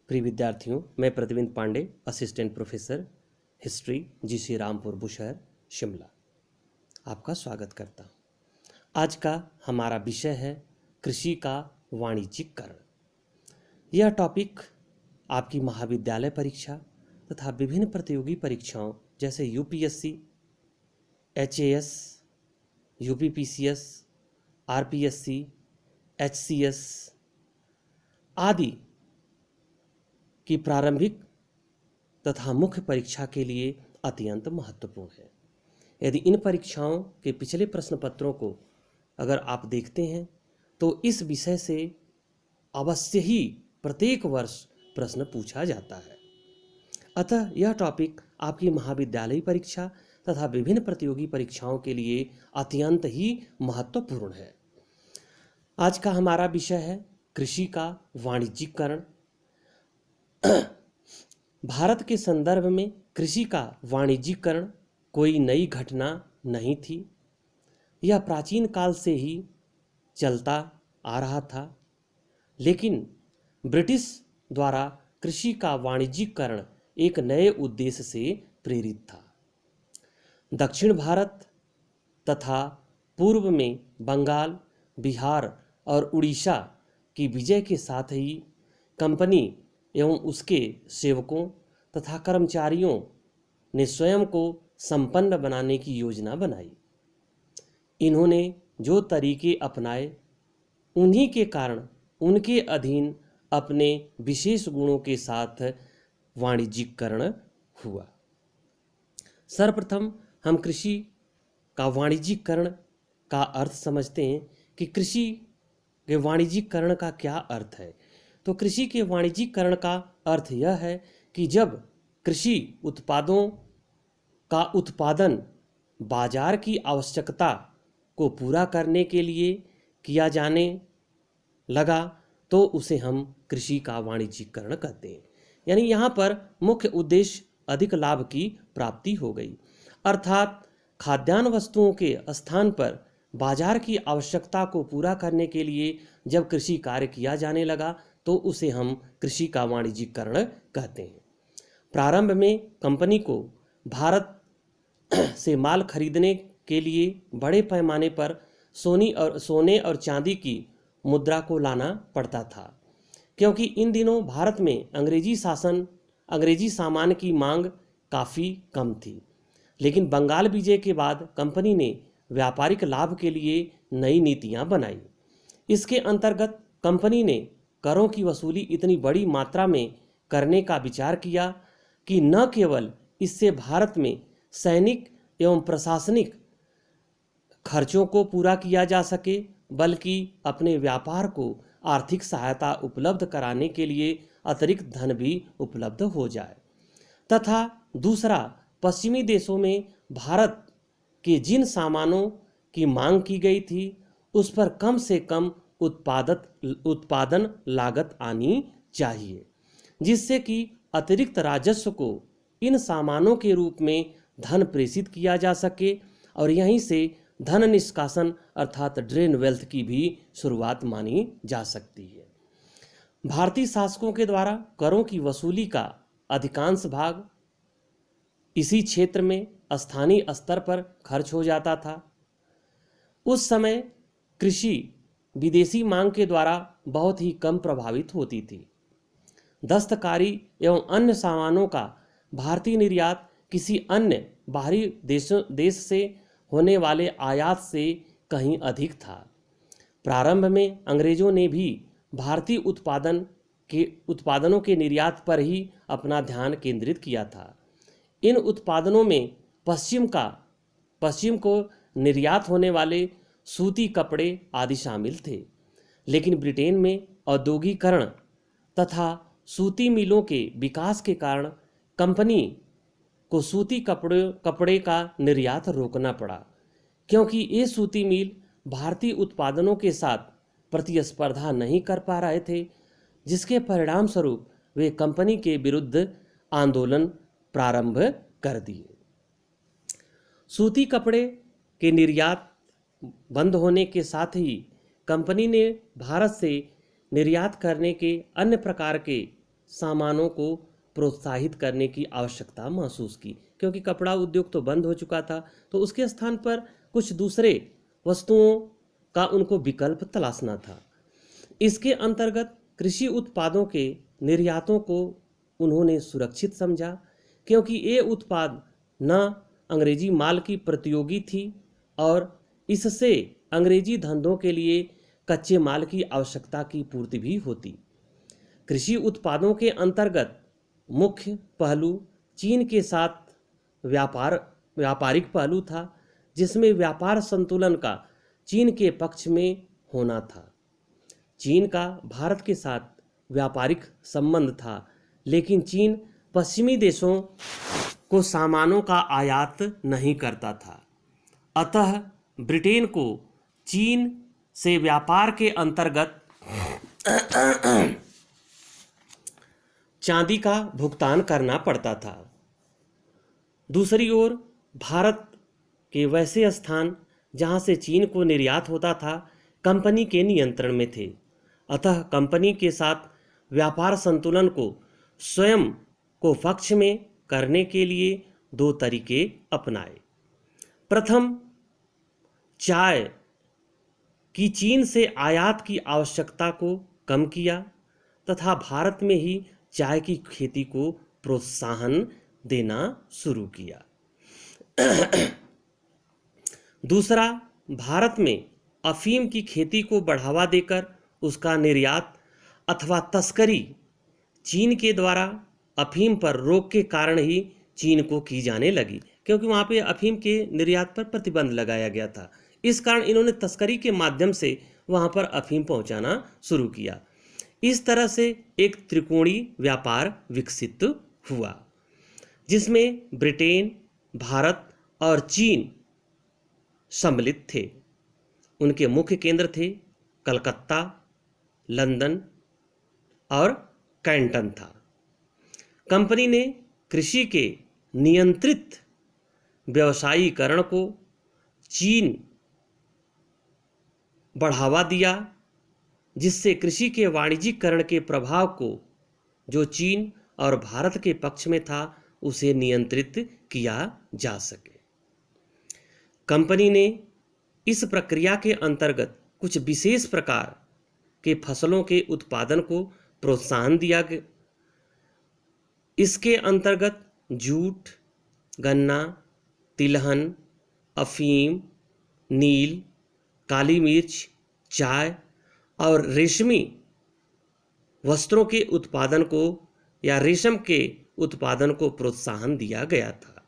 प्रिय विद्यार्थियों, मैं Pratibimb Pandey, assistant professor history, GC Rampur Bushahr, Shimla, आपका स्वागत करता हूँ। आज का हमारा विषय है कृषि का वाणिज्यिकरण। यह टॉपिक आपकी महाविद्यालय परीक्षा तथा विभिन्न प्रतियोगी परीक्षाओं जैसे UPSC, HAS, UPPCS, RPSC, HCS आदि की प्रारंभिक तथा मुख्य परीक्षा के लिए अत्यंत महत्वपूर्ण है। यदि इन परीक्षाओं के पिछले प्रश्न पत्रों को अगर आप देखते हैं तो इस विषय से अवश्य ही प्रत्येक वर्ष प्रश्न पूछा जाता है। अतः यह टॉपिक आपकी महाविद्यालयी परीक्षा तथा विभिन्न प्रतियोगी परीक्षाओं के लिए अत्यंत ही महत्वपूर्ण है। आज का हमारा विषय है कृषि का वाणिज्यिकरण। भारत के संदर्भ में कृषि का वाणिज्यिकरण कोई नई घटना नहीं थी। यह प्राचीन काल से ही चलता आ रहा था, लेकिन ब्रिटिश द्वारा कृषि का वाणिज्यिकरण एक नए उद्देश्य से प्रेरित था। दक्षिण भारत तथा पूर्व में बंगाल, बिहार और उड़ीसा की विजय के साथ ही कंपनी एवं उसके सेवकों तथा कर्मचारियों ने स्वयं को संपन्न बनाने की योजना बनाई। इन्होंने जो तरीके अपनाए उन्हीं के कारण उनके अधीन अपने विशेष गुणों के साथ वाणिज्यिकरण हुआ। सर्वप्रथम हम कृषि का वाणिज्यिकरण का अर्थ समझते हैं कि कृषि के वाणिज्यिकरण का क्या अर्थ है। तो कृषि के वाणिज्यिकरण का अर्थ यह है कि जब कृषि उत्पादों का उत्पादन बाजार की आवश्यकता को पूरा करने के लिए किया जाने लगा तो उसे हम कृषि का वाणिज्यिकरण कहते हैं। यानी यहाँ पर मुख्य उद्देश्य अधिक लाभ की प्राप्ति हो गई, अर्थात खाद्यान्न वस्तुओं के स्थान पर बाजार की आवश्यकता को पूरा करने के लिए जब कृषि कार्य किया जाने लगा तो उसे हम कृषि का वाणिज्यिकरण कहते हैं। प्रारंभ में कंपनी को भारत से माल खरीदने के लिए बड़े पैमाने पर सोने और चांदी की मुद्रा को लाना पड़ता था, क्योंकि इन दिनों भारत में अंग्रेजी सामान की मांग काफ़ी कम थी। लेकिन बंगाल विजय के बाद कंपनी ने व्यापारिक लाभ के लिए नई नीतियां बनाई। इसके अंतर्गत कंपनी ने करों की वसूली इतनी बड़ी मात्रा में करने का विचार किया कि न केवल इससे भारत में सैनिक एवं प्रशासनिक खर्चों को पूरा किया जा सके, बल्कि अपने व्यापार को आर्थिक सहायता उपलब्ध कराने के लिए अतिरिक्त धन भी उपलब्ध हो जाए, तथा दूसरा, पश्चिमी देशों में भारत के जिन सामानों की मांग की गई थी उस पर कम से कम उत्पादन लागत आनी चाहिए, जिससे कि अतिरिक्त राजस्व को इन सामानों के रूप में धन प्रेषित किया जा सके और यहीं से धन निष्कासन अर्थात ड्रेन वेल्थ की भी शुरुआत मानी जा सकती है। भारतीय शासकों के द्वारा करों की वसूली का अधिकांश भाग इसी क्षेत्र में स्थानीय स्तर पर खर्च हो जाता था। उस समय कृषि विदेशी मांग के द्वारा बहुत ही कम प्रभावित होती थी। दस्तकारी एवं अन्य सामानों का भारतीय निर्यात किसी अन्य बाहरी देश से होने वाले आयात से कहीं अधिक था। प्रारंभ में अंग्रेजों ने भी भारतीय उत्पादनों के निर्यात पर ही अपना ध्यान केंद्रित किया था। इन उत्पादनों में पश्चिम को निर्यात होने वाले सूती कपड़े आदि शामिल थे, लेकिन ब्रिटेन में औद्योगिकरण तथा सूती मिलों के विकास के कारण कंपनी को सूती कपड़े का निर्यात रोकना पड़ा, क्योंकि ये सूती मिल भारतीय उत्पादनों के साथ प्रतिस्पर्धा नहीं कर पा रहे थे, जिसके परिणाम स्वरूप वे कंपनी के विरुद्ध आंदोलन प्रारंभ कर दिए। सूती कपड़े के निर्यात बंद होने के साथ ही कंपनी ने भारत से निर्यात करने के अन्य प्रकार के सामानों को प्रोत्साहित करने की आवश्यकता महसूस की, क्योंकि कपड़ा उद्योग तो बंद हो चुका था, तो उसके स्थान पर कुछ दूसरे वस्तुओं का उनको विकल्प तलाशना था। इसके अंतर्गत कृषि उत्पादों के निर्यातों को उन्होंने सुरक्षित समझा, क्योंकि ये उत्पाद न अंग्रेजी माल की प्रतियोगी थी और इससे अंग्रेजी धंधों के लिए कच्चे माल की आवश्यकता की पूर्ति भी होती। कृषि उत्पादों के अंतर्गत मुख्य पहलू चीन के साथ व्यापारिक पहलू था, जिसमें व्यापार संतुलन का चीन के पक्ष में होना था। चीन का भारत के साथ व्यापारिक संबंध था, लेकिन चीन पश्चिमी देशों को सामानों का आयात नहीं करता था। अतः ब्रिटेन को चीन से व्यापार के अंतर्गत चांदी का भुगतान करना पड़ता था। दूसरी ओर भारत के वैसे स्थान जहां से चीन को निर्यात होता था कंपनी के नियंत्रण में थे। अतः कंपनी के साथ व्यापार संतुलन को स्वयं को पक्ष में करने के लिए दो तरीके अपनाए। प्रथम, चाय की चीन से आयात की आवश्यकता को कम किया तथा भारत में ही चाय की खेती को प्रोत्साहन देना शुरू किया। दूसरा, भारत में अफीम की खेती को बढ़ावा देकर उसका निर्यात अथवा तस्करी चीन के द्वारा अफीम पर रोक के कारण ही चीन को की जाने लगी, क्योंकि वहाँ पे अफीम के निर्यात पर प्रतिबंध लगाया गया था। इस कारण इन्होंने तस्करी के माध्यम से वहाँ पर अफीम पहुँचाना शुरू किया। इस तरह से एक त्रिकोणीय व्यापार विकसित हुआ, जिसमें ब्रिटेन, भारत और चीन सम्मिलित थे। उनके मुख्य केंद्र थे कलकत्ता, लंदन और कैंटन था। कंपनी ने कृषि के नियंत्रित व्यवसायीकरण को चीन बढ़ावा दिया, जिससे कृषि के वाणिज्यिकरण के प्रभाव को जो चीन और भारत के पक्ष में था उसे नियंत्रित किया जा सके। कंपनी ने इस प्रक्रिया के अंतर्गत कुछ विशेष प्रकार के फसलों के उत्पादन को प्रोत्साहन दिया गया। इसके अंतर्गत जूट, गन्ना, तिलहन, अफीम, नील, काली मिर्च, चाय और रेशमी वस्त्रों के उत्पादन को या रेशम के उत्पादन को प्रोत्साहन दिया गया था।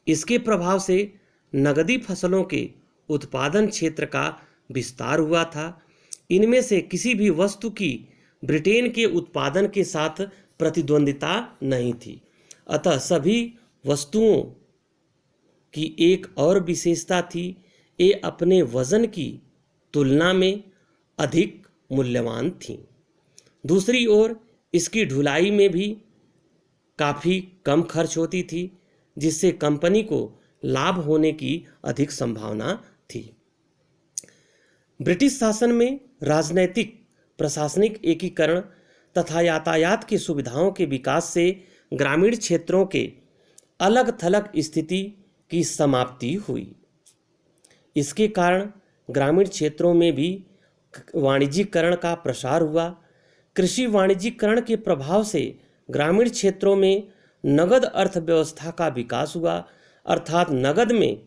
इसके प्रभाव से नगदी फसलों के उत्पादन क्षेत्र का विस्तार हुआ था। इनमें से किसी भी वस्तु की ब्रिटेन के उत्पादन के साथ प्रतिद्वंदिता नहीं थी। अतः सभी वस्तुओं की एक और विशेषता थी, ये अपने वजन की तुलना में अधिक मूल्यवान थीं। दूसरी ओर इसकी ढुलाई में भी काफ़ी कम खर्च होती थी, जिससे कंपनी को लाभ होने की अधिक संभावना थी। ब्रिटिश शासन में राजनैतिक प्रशासनिक एकीकरण तथा यातायात की सुविधाओं के विकास से ग्रामीण क्षेत्रों के अलग थलग स्थिति की समाप्ति हुई। इसके कारण ग्रामीण क्षेत्रों में भी वाणिज्यिकरण का प्रसार हुआ। कृषि वाणिज्यिकरण के प्रभाव से ग्रामीण क्षेत्रों में नगद अर्थव्यवस्था का विकास हुआ, अर्थात नगद में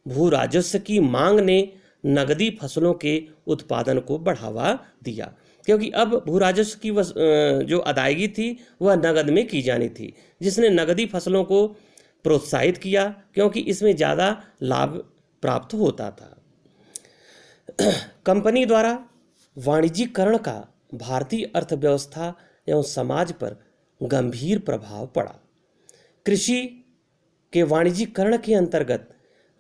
भू राजस्व की मांग ने नगदी फसलों के उत्पादन को बढ़ावा दिया, क्योंकि अब भू राजस्व की जो अदायगी थी वह नगद में की जानी थी, जिसने नगदी फसलों को प्रोत्साहित किया, क्योंकि इसमें ज़्यादा लाभ प्राप्त होता था। कंपनी द्वारा वाणिज्यिकरण का भारतीय अर्थव्यवस्था एवं समाज पर गंभीर प्रभाव पड़ा। कृषि के वाणिज्यिकरण के अंतर्गत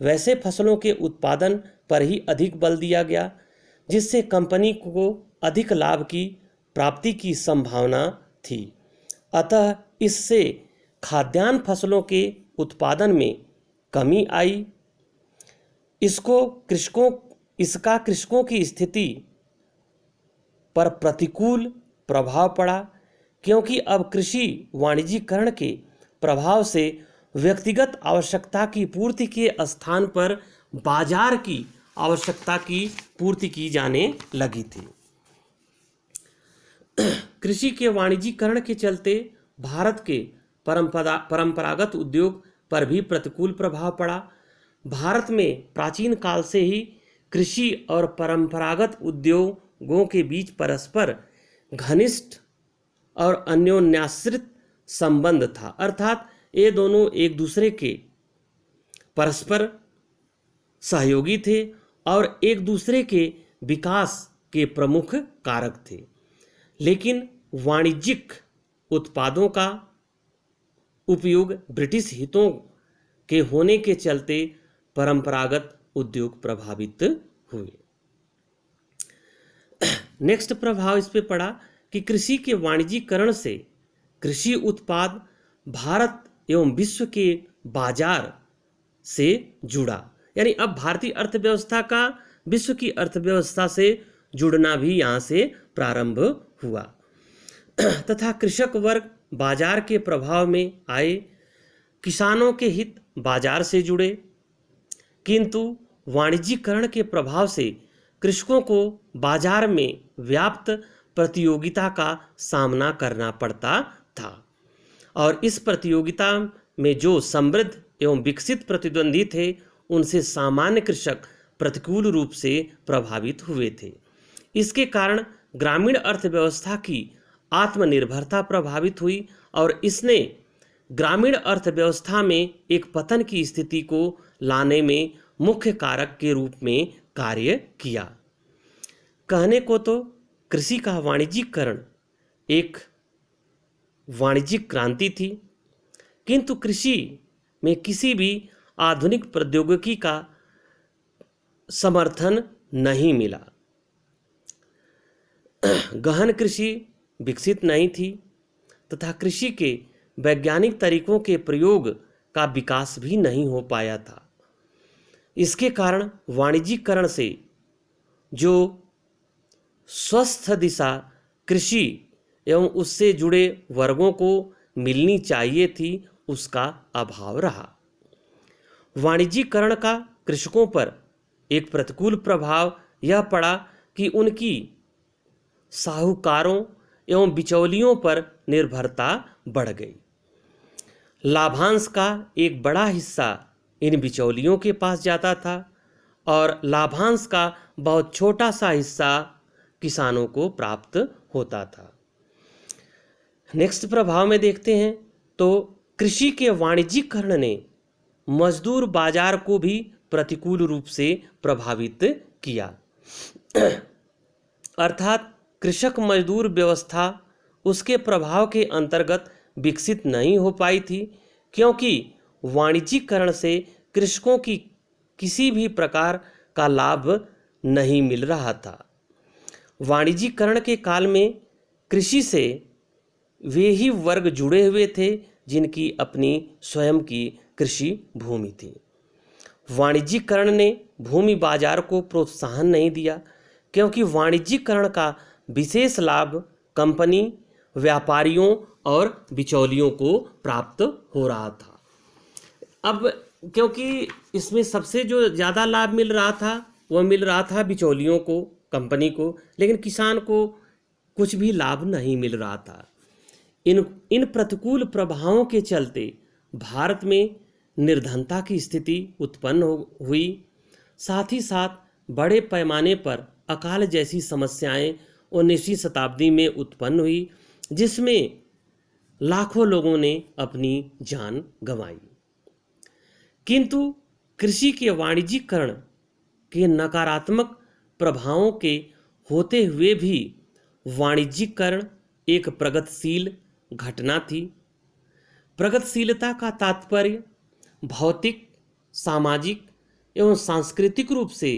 वैसे फसलों के उत्पादन पर ही अधिक बल दिया गया, जिससे कंपनी को अधिक लाभ की प्राप्ति की संभावना थी। अतः इससे खाद्यान्न फसलों के उत्पादन में कमी आई। इसका कृषकों की स्थिति पर प्रतिकूल प्रभाव पड़ा, क्योंकि अब कृषि वाणिज्यीकरण के प्रभाव से व्यक्तिगत आवश्यकता की पूर्ति के स्थान पर बाजार की आवश्यकता की पूर्ति की जाने लगी थी। कृषि के वाणिज्यीकरण के चलते भारत के परंपरागत उद्योग पर भी प्रतिकूल प्रभाव पड़ा। भारत में प्राचीन काल से ही कृषि और परंपरागत उद्योगों के बीच परस्पर घनिष्ठ और अन्योन्याश्रित संबंध था, अर्थात ये दोनों एक दूसरे के परस्पर सहयोगी थे और एक दूसरे के विकास के प्रमुख कारक थे। लेकिन वाणिज्यिक उत्पादों का उपयोग ब्रिटिश हितों के होने के चलते परंपरागत उद्योग प्रभावित हुए। नेक्स्ट प्रभाव इस पे पड़ा कि कृषि के वाणिज्यीकरण से कृषि उत्पाद भारत एवं विश्व के बाजार से जुड़ा, यानी अब भारतीय अर्थव्यवस्था का विश्व की अर्थव्यवस्था से जुड़ना भी यहाँ से प्रारंभ हुआ तथा कृषक वर्ग बाजार के प्रभाव में आए। किसानों के हित बाजार से जुड़े, किंतु वाणिज्यीकरण के प्रभाव से कृषकों को बाजार में व्याप्त प्रतियोगिता का सामना करना पड़ता था और इस प्रतियोगिता में जो समृद्ध एवं विकसित प्रतिद्वंदी थे उनसे सामान्य कृषक प्रतिकूल रूप से प्रभावित हुए थे। इसके कारण ग्रामीण अर्थव्यवस्था की आत्मनिर्भरता प्रभावित हुई और इसने ग्रामीण अर्थव्यवस्था में एक पतन की स्थिति को लाने में मुख्य कारक के रूप में कार्य किया। कहने को तो कृषि का वाणिज्यीकरण एक वाणिज्यिक क्रांति थी, किंतु कृषि में किसी भी आधुनिक प्रौद्योगिकी का समर्थन नहीं मिला। गहन कृषि विकसित नहीं थी तथा कृषि के वैज्ञानिक तरीकों के प्रयोग का विकास भी नहीं हो पाया था। इसके कारण वाणिज्यीकरण से जो स्वस्थ दिशा कृषि एवं उससे जुड़े वर्गों को मिलनी चाहिए थी उसका अभाव रहा। वाणिज्यीकरण का कृषकों पर एक प्रतिकूल प्रभाव यह पड़ा कि उनकी साहूकारों एवं बिचौलियों पर निर्भरता बढ़ गई। लाभांश का एक बड़ा हिस्सा इन बिचौलियों के पास जाता था और लाभांश का बहुत छोटा सा हिस्सा किसानों को प्राप्त होता था। नेक्स्ट प्रभाव में देखते हैं तो कृषि के वाणिज्यीकरण ने मजदूर बाजार को भी प्रतिकूल रूप से प्रभावित किया, अर्थात कृषक मजदूर व्यवस्था उसके प्रभाव के अंतर्गत विकसित नहीं हो पाई थी, क्योंकि वाणिज्यीकरण से कृषकों की किसी भी प्रकार का लाभ नहीं मिल रहा था। वाणिज्यीकरण के काल में कृषि से वे ही वर्ग जुड़े हुए थे जिनकी अपनी स्वयं की कृषि भूमि थी। वाणिज्यीकरण ने भूमि बाजार को प्रोत्साहन नहीं दिया, क्योंकि वाणिज्यीकरण का विशेष लाभ कंपनी, व्यापारियों और बिचौलियों को प्राप्त हो रहा था। अब क्योंकि इसमें सबसे जो ज़्यादा लाभ मिल रहा था वह मिल रहा था बिचौलियों को, कंपनी को, लेकिन किसान को कुछ भी लाभ नहीं मिल रहा था। इन प्रतिकूल प्रभावों के चलते भारत में निर्धनता की स्थिति उत्पन्न हुई। साथ ही साथ बड़े पैमाने पर अकाल जैसी समस्याएं 19वीं शताब्दी में उत्पन्न हुई, जिसमें लाखों लोगों ने अपनी जान गंवाई। किंतु कृषि के वाणिज्यीकरण के नकारात्मक प्रभावों के होते हुए भी वाणिज्यीकरण एक प्रगतिशील घटना थी। प्रगतिशीलता का तात्पर्य भौतिक, सामाजिक एवं सांस्कृतिक रूप से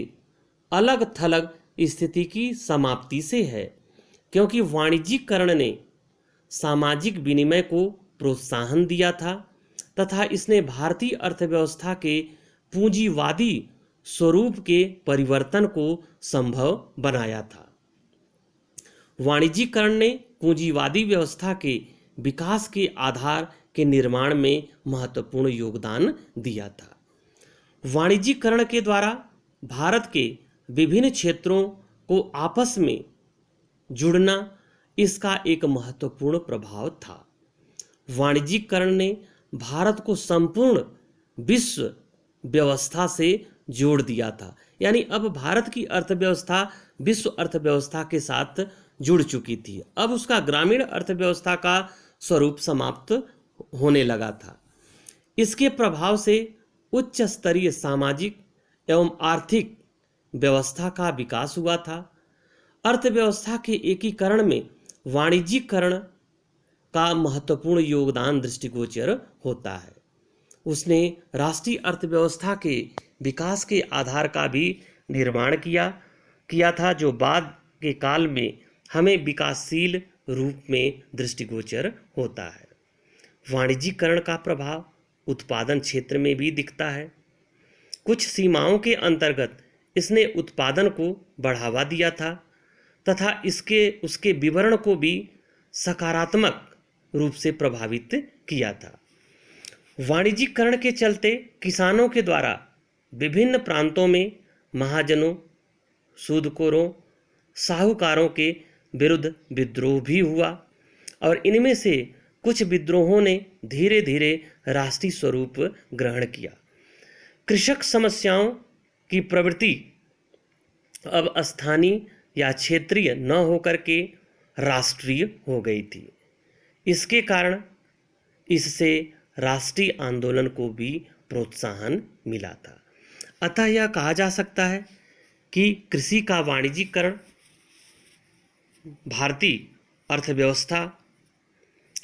अलग थलग स्थिति की समाप्ति से है, क्योंकि वाणिज्यीकरण ने सामाजिक विनिमय को प्रोत्साहन दिया था तथा इसने भारतीय अर्थव्यवस्था के पूंजीवादी स्वरूप के परिवर्तन को संभव बनाया था। वाणिज्यीकरण ने पूंजीवादी व्यवस्था के विकास के आधार के निर्माण में महत्वपूर्ण योगदान दिया था। वाणिज्यीकरण के द्वारा भारत के विभिन्न क्षेत्रों को आपस में जुड़ना इसका एक महत्वपूर्ण प्रभाव था। वाणिज्यीकरण ने भारत को संपूर्ण विश्व व्यवस्था से जोड़ दिया था, यानी अब भारत की अर्थव्यवस्था विश्व अर्थव्यवस्था के साथ जुड़ चुकी थी। अब उसका ग्रामीण अर्थव्यवस्था का स्वरूप समाप्त होने लगा था। इसके प्रभाव से उच्च स्तरीय सामाजिक एवं आर्थिक व्यवस्था का विकास हुआ था। अर्थव्यवस्था के एकीकरण में वाणिज्यीकरण का महत्वपूर्ण योगदान दृष्टिगोचर होता है। उसने राष्ट्रीय अर्थव्यवस्था के विकास के आधार का भी निर्माण किया था, जो बाद के काल में हमें विकासशील रूप में दृष्टिगोचर होता है। वाणिज्यीकरण का प्रभाव उत्पादन क्षेत्र में भी दिखता है। कुछ सीमाओं के अंतर्गत इसने उत्पादन को बढ़ावा दिया था तथा उसके विवरण को भी सकारात्मक रूप से प्रभावित किया था। वाणिज्यीकरण के चलते किसानों के द्वारा विभिन्न प्रांतों में महाजनों, सूदखोरों, साहूकारों के विरुद्ध विद्रोह भी हुआ और इनमें से कुछ विद्रोहों ने धीरे धीरे राष्ट्रीय स्वरूप ग्रहण किया। कृषक समस्याओं की प्रवृत्ति अब स्थानीय या क्षेत्रीय न होकर के राष्ट्रीय हो गई थी। इसके कारण इससे राष्ट्रीय आंदोलन को भी प्रोत्साहन मिला था। अतः यह कहा जा सकता है कि कृषि का वाणिज्यीकरण भारतीय अर्थव्यवस्था,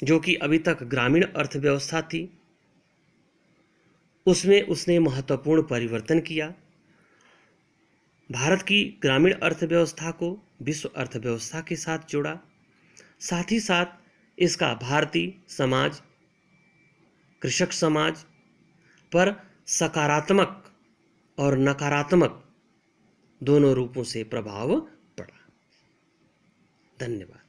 जो कि अभी तक ग्रामीण अर्थव्यवस्था थी, उसमें उसने महत्वपूर्ण परिवर्तन किया। भारत की ग्रामीण अर्थव्यवस्था को विश्व अर्थव्यवस्था के साथ जोड़ा। साथ ही साथ इसका भारतीय समाज, कृषक समाज पर सकारात्मक और नकारात्मक दोनों रूपों से प्रभाव पड़ा। धन्यवाद।